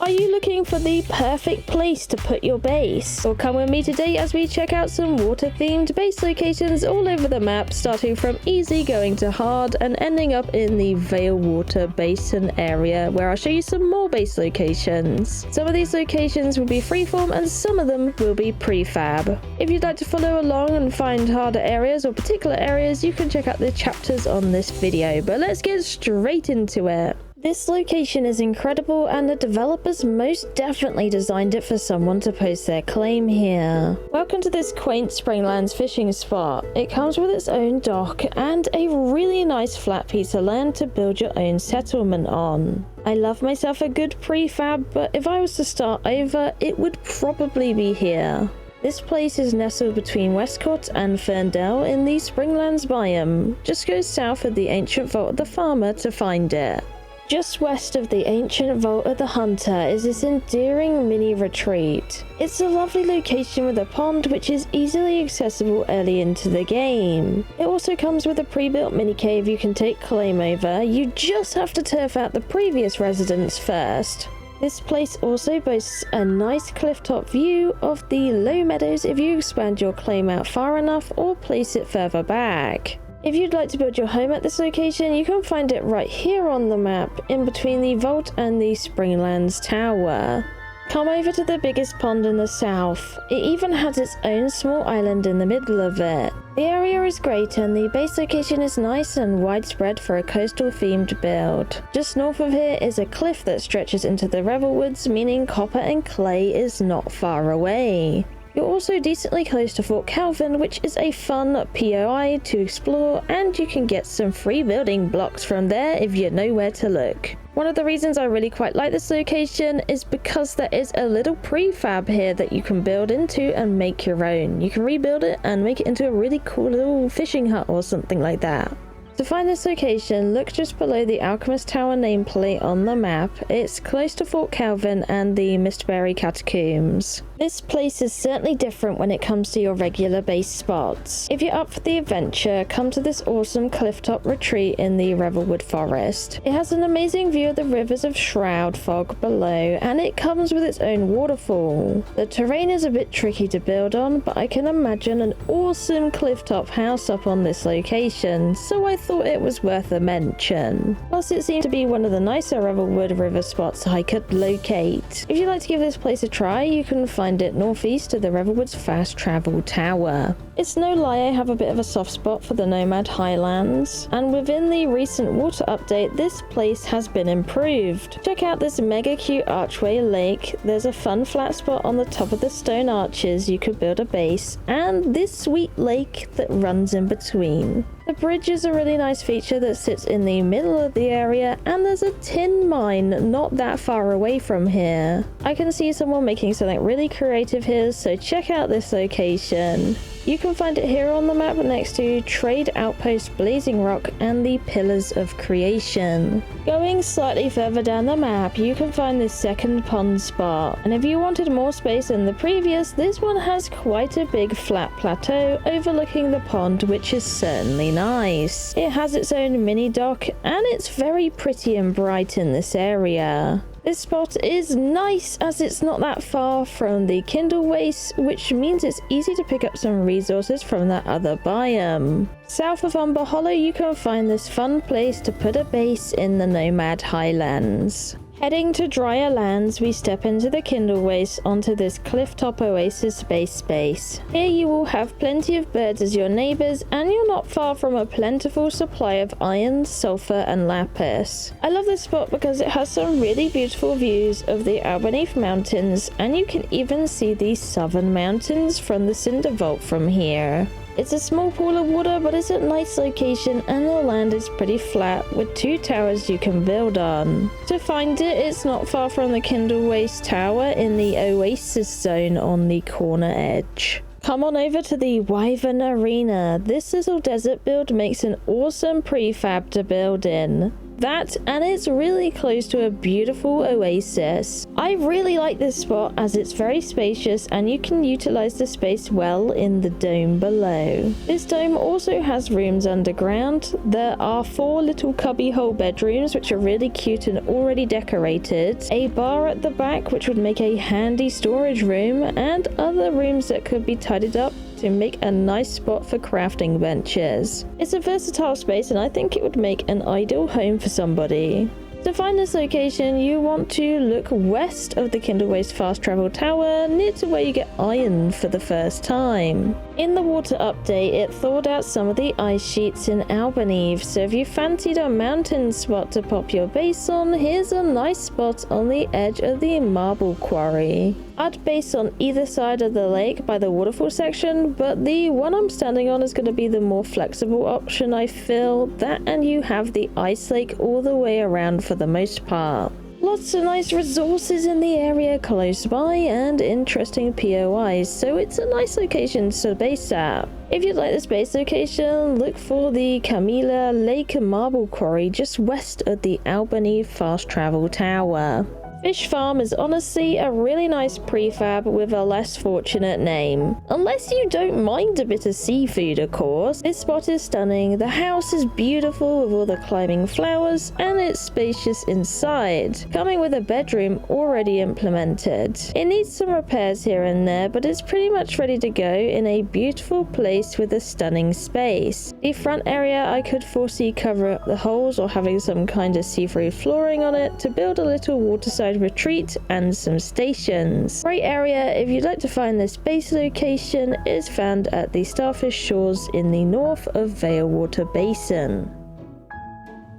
Are you looking for the perfect place to put your base? Well, come with me today as we check out some water-themed base locations all over the map, starting from easy going to hard and ending up in the Veilwater basin area, where I'll show you some more base locations. Some of these locations will be freeform and some of them will be prefab. If you'd like to follow along and find harder areas or particular areas, you can check out the chapters on this video, but let's get straight into it. This location is incredible and the developers most definitely designed it for someone to post their claim here. Welcome to this quaint springlands fishing spot. It comes with its own dock and a really nice flat piece of land to build your own settlement on. I love myself a good prefab, but if I was to start over, it would probably be here. This place is nestled between Westcott and Ferndale in the Springlands biome. Just go south of the ancient vault of the farmer to find it. Just west of the ancient vault of the hunter is this endearing mini retreat. It's a lovely location with a pond which is easily accessible early into the game. It also comes with a pre-built mini cave you can take claim over. You just have to turf out the previous residents first. This place also boasts a nice clifftop view of the low meadows if you expand your claim out far enough or place it further back. If you'd like to build your home at this location, you can find it right here on the map, in between the vault and the Springlands tower. Come over to the biggest pond in the south. It even has its own small island in the middle of it. The area is great and the base location is nice and widespread for a coastal themed build. Just north of here is a cliff that stretches into the revelwoods, meaning copper and clay is not far away. You're also decently close to Fort Calvin, which is a fun POI to explore, and you can get some free building blocks from there if you know where to look. One of the reasons I really quite like this location is because there is a little prefab here that you can build into and make your own. You can rebuild it and make it into a really cool little fishing hut or something like that. To find this location, look just below the Alchemist Tower nameplate on the map. It's close to Fort Calvin and the Mistberry Catacombs. This place is certainly different when it comes to your regular base spots. If you're up for the adventure, come to this awesome clifftop retreat in the Revelwood forest. It has an amazing view of the rivers of Shroud Fog below, and it comes with its own waterfall. The terrain is a bit tricky to build on, but I can imagine an awesome clifftop house up on this location, so I thought it was worth a mention. Plus, it seemed to be one of the nicer Revelwood river spots I could locate. If you'd like to give this place a try, you can find it northeast of the Revelwood's fast travel tower. It's no lie I have a bit of a soft spot for the nomad highlands, and within the recent water update, this place has been improved. Check out this mega cute archway lake. There's a fun flat spot on the top of the stone arches you could build a base, and this sweet lake that runs in between. The bridge is a really nice feature that sits in the middle of the area, and there's a tin mine not that far away from here. I can see someone making something really creative here, so check out this location. You can find it here on the map next to Trade Outpost Blazing Rock and the Pillars of Creation. Going slightly further down the map, you can find this second pond spot, and if you wanted more space than the previous, this one has quite a big flat plateau overlooking the pond, which is certainly nice. It has its own mini dock, and it's very pretty and bright in this area. This spot is nice as it's not that far from the kindlewastes, which means it's easy to pick up some resources from that other biome. South of Umber Hollow, you can find this fun place to put a base in the nomad highlands. Heading to drier lands, we step into the kindlewastes onto this clifftop oasis base space. Here you will have plenty of birds as your neighbors, and you're not far from a plentiful supply of iron, sulfur and lapis. I love this spot because it has some really beautiful views of the albaneve mountains, and you can even see the southern mountains from the cinder vault from here. It's a small pool of water, but it's a nice location and the land is pretty flat with 2 towers you can build on. To find it, it's not far from the Kindlewaste Tower in the Oasis zone on the corner edge. Come on over to the Wyvern Arena. This little desert build makes an awesome prefab to build in. that, and it's really close to a beautiful oasis. I really like this spot as it's very spacious and you can utilize the space well in the dome below. This dome also has rooms underground. There are 4 little cubbyhole bedrooms which are really cute and already decorated, a bar at the back which would make a handy storage room, and other rooms that could be tidied up to make a nice spot for crafting benches. It's a versatile space and I think it would make an ideal home for somebody. To find this location, you want to look west of the Kindlewastes fast travel tower, near to where you get iron for the first time. In the water update, it thawed out some of the ice sheets in Albaneve, so if you fancied a mountain spot to pop your base on, here's a nice spot on the edge of the marble quarry. I'd base on either side of the lake by the waterfall section, but the one I'm standing on is going to be the more flexible option. I feel that, and you have the ice lake all the way around for the most part. Lots of nice resources in the area close by and interesting POIs, so it's a nice location to base at. If you'd like this base location, look for the Camila Lake Marble Quarry just west of the Albaneve fast travel tower. Fish Farm is honestly a really nice prefab with a less fortunate name. Unless you don't mind a bit of seafood, of course. This spot is stunning, the house is beautiful with all the climbing flowers, and it's spacious inside, coming with a bedroom already implemented. It needs some repairs here and there, but it's pretty much ready to go in a beautiful place with a stunning space. The front area I could foresee cover up the holes or having some kind of see-through flooring on it to build a little waterside retreat and some stations. Great area if you'd like to find this base location is found at the Starfish Shores in the north of Veilwater Basin.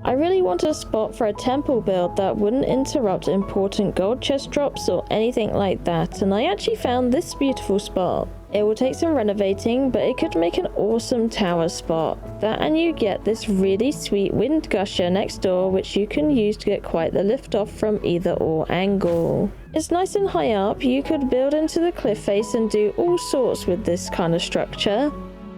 I really want a spot for a temple build that wouldn't interrupt important gold chest drops or anything like that, and I actually found this beautiful spot. It will take some renovating, but it could make an awesome tower spot. That, and you get this really sweet wind gusher next door which you can use to get quite the lift off from either or angle. It's nice and high up, you could build into the cliff face and do all sorts with this kind of structure.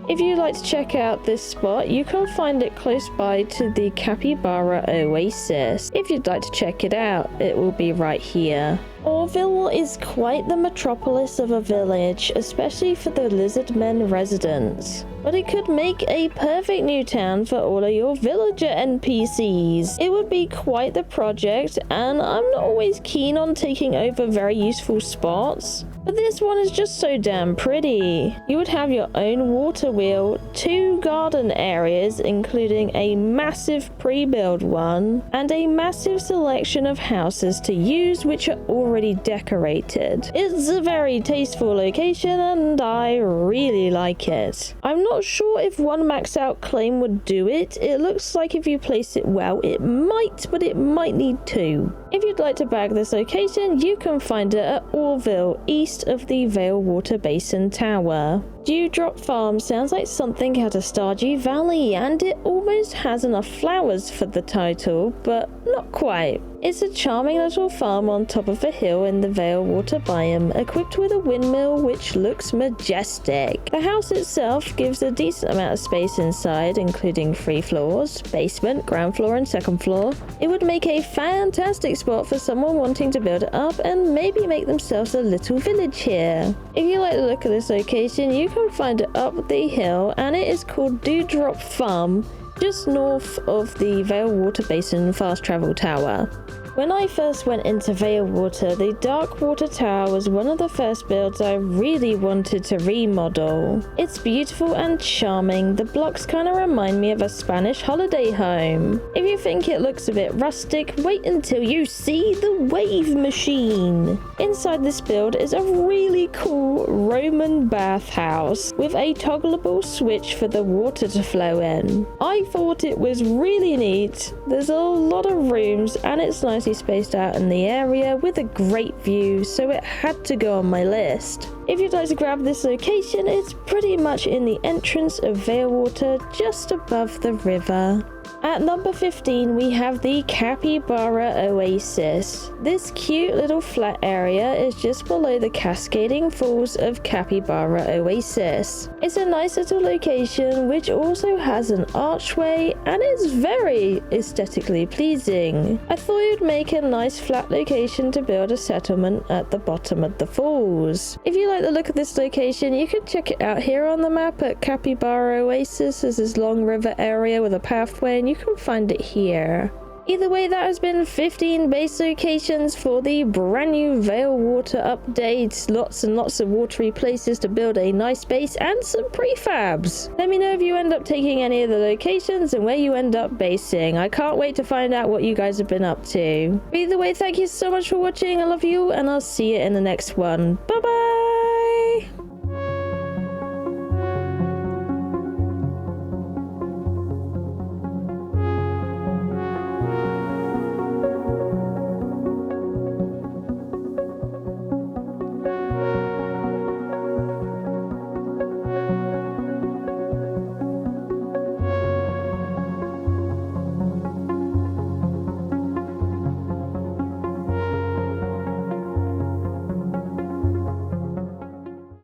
If you'd like to check out this spot, you can find it close by to the Capybara Oasis. If you'd like to check it out, it will be right here. Orville is quite the metropolis of a village, especially for the lizardmen residents. But it could make a perfect new town for all of your villager NPCs. It would be quite the project, and I'm not always keen on taking over very useful spots. But this one is just so damn pretty. You would have your own water wheel, 2 garden areas including a massive pre-built one, and a massive selection of houses to use which are already decorated. It's a very tasteful location and I really like it. I'm not sure if one max out claim would do it. It looks like if you place it well it might, but it might need 2. If you'd like to bag this location, you can find it at Orville, east of the Veilwater Basin Tower. Dewdrop Farm sounds like something out of Stardew Valley, and it almost has enough flowers for the title, but not quite. It's a charming little farm on top of a hill in the Veilwater biome, equipped with a windmill which looks majestic. The house itself gives a decent amount of space inside, including 3 floors, basement, ground floor and second floor. It would make a fantastic spot for someone wanting to build it up and maybe make themselves a little village here. If you like the look of this location, you can find it up the hill, and it is called Dewdrop Farm, just north of the Veilwater Basin fast travel tower. When I first went into Veilwater, the Dark Water Tower was one of the first builds I really wanted to remodel. It's beautiful and charming. The blocks kind of remind me of a Spanish holiday home. If you think it looks a bit rustic, wait until you see the wave machine. Inside this build is a really cool Roman bathhouse with a toggleable switch for the water to flow in. I thought it was really neat. There's a lot of rooms and it's nicely spaced out in the area with a great view, so it had to go on my list. If you'd like to grab this location, it's pretty much in the entrance of Veilwater, just above the river. At number 15, we have the Capybara Oasis. This cute little flat area is just below the cascading falls of Capybara Oasis. It's a nice little location which also has an archway and is very aesthetically pleasing. I thought it would make a nice flat location to build a settlement at the bottom of the falls. If you like the look of this location, you can check it out here on the map at Capybara Oasis. There's this long river area with a pathway and you can find it here. Either way, that has been 15 base locations for the brand new Veilwater update. Lots and lots of watery places to build a nice base and some prefabs. Let me know if you end up taking any of the locations and where you end up basing. I can't wait to find out what you guys have been up to. Either way, thank you so much for watching. I love you and I'll see you in the next one. Bye bye!